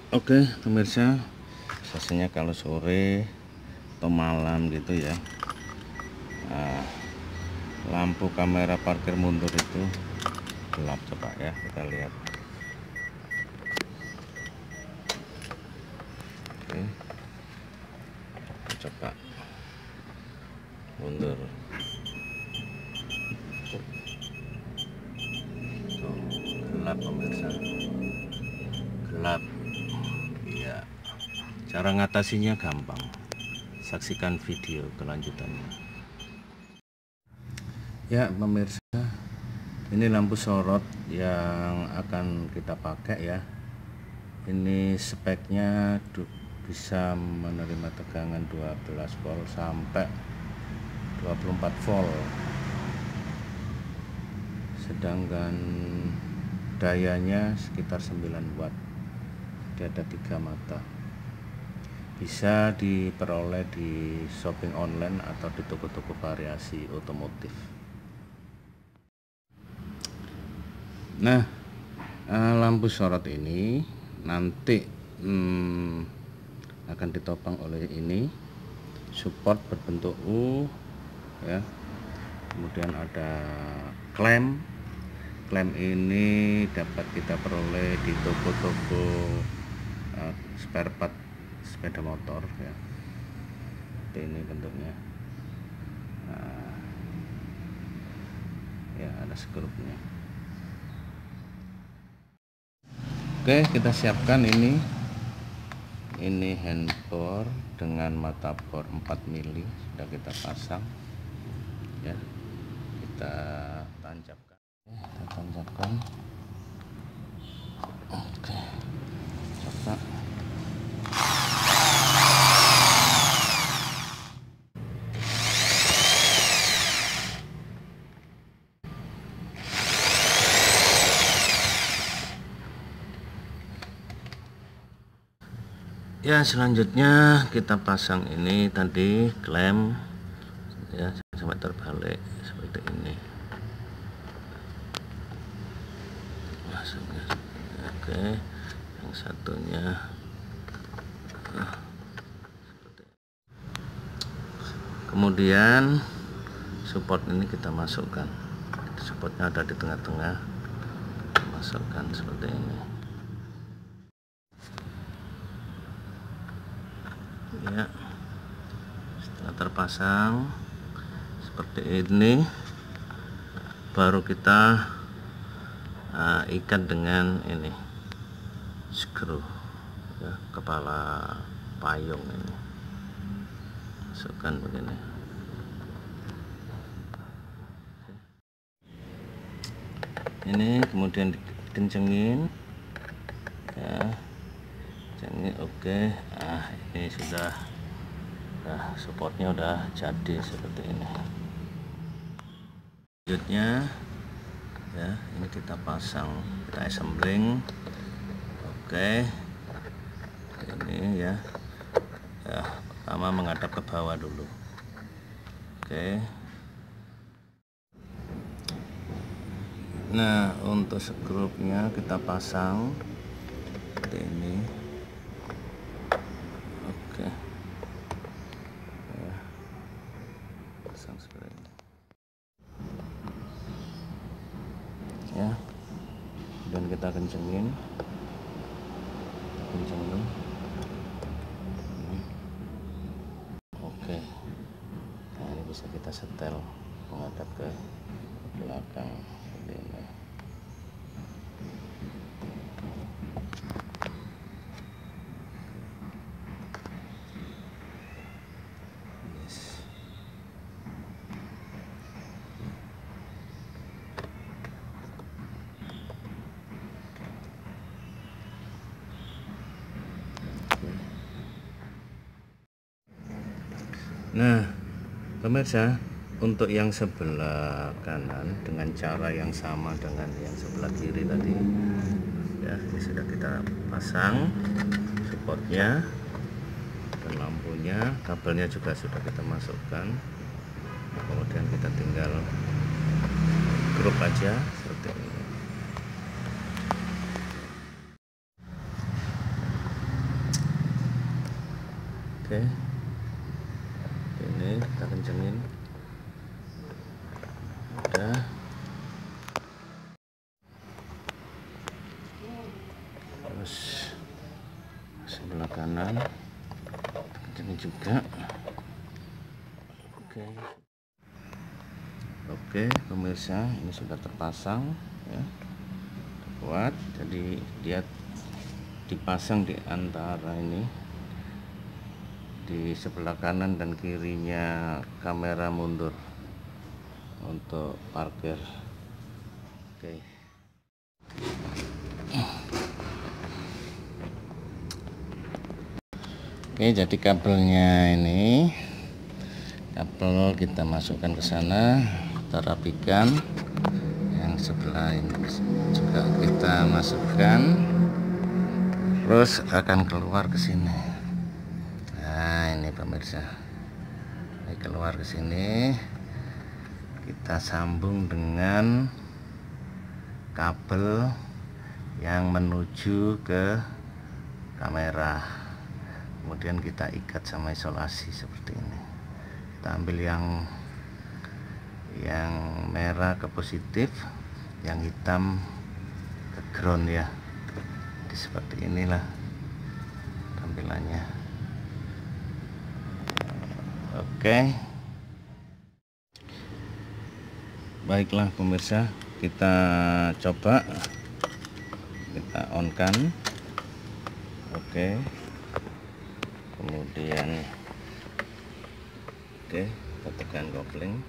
Oke pemirsa, biasanya kalau sore atau malam gitu ya, lampu kamera parkir mundur itu gelap. Coba ya kita lihat. Oke, coba mundur. Tuh, gelap pemirsa, gelap. Iya, cara ngatasinya gampang. Saksikan video kelanjutannya. Ya pemirsa, ini lampu sorot yang akan kita pakai ya. Ini speknya bisa menerima tegangan 12 volt sampai 24 volt. Sedangkan dayanya sekitar 9 watt. Dia ada 3 mata. Bisa diperoleh di shopping online atau di toko-toko variasi otomotif. Nah, lampu sorot ini nanti akan ditopang oleh ini support berbentuk U ya. Kemudian ada klem. Klem ini dapat kita peroleh di toko-toko spare part sepeda motor ya. Ini bentuknya. Nah, ya ada skrupnya. Oke, kita siapkan ini handbor dengan mata bor 4 mili sudah kita pasang ya. Kita tancapkan. Oke, coba. Ya, selanjutnya kita pasang ini tadi klem ya sampai terbalik seperti ini. Masuknya. Oke, yang satunya seperti ini. Kemudian support ini kita masukkan. Supportnya ada di tengah-tengah. Masukkan seperti ini. Ya, setelah terpasang seperti ini, baru kita ikat dengan ini skru ya, kepala payung ini masukkan begini. Ini kemudian dikencengin ya. Oke, ini sudah supportnya udah jadi seperti ini. Selanjutnya ya, ini kita pasang, kita assembling. Oke, ini ya, pertama menghadap ke bawah dulu. Oke, nah untuk skrupnya kita pasang seperti ini. Oke ya, pasang seperti ini ya, dan kita kencengin oke. Nah ini bisa kita setel menghadap ke belakang seperti ini. Nah pemirsa, untuk yang sebelah kanan dengan cara yang sama dengan yang sebelah kiri tadi ya, ini sudah kita pasang supportnya dan lampunya, kabelnya juga sudah kita masukkan. Kemudian kita tinggal grup aja seperti ini. terus sebelah kanan ini juga. Oke pemirsa, ini sudah terpasang ya, kuat. Jadi dia dipasang di antara ini, di sebelah kanan dan kirinya kamera mundur untuk parkir. Oke, jadi kabelnya ini, kabel kita masukkan ke sana, kita rapikan. Yang sebelah ini juga kita masukkan, terus akan keluar ke sini. Nah ini pemirsa, ini keluar ke sini, kita sambung dengan kabel yang menuju ke kamera. Kemudian kita ikat sama isolasi seperti ini. Kita ambil yang merah ke positif, yang hitam ke ground ya. Jadi seperti inilah tampilannya. Oke. Baiklah pemirsa, kita coba, kita on kan. Oke. Kemudian kita tekan kopling.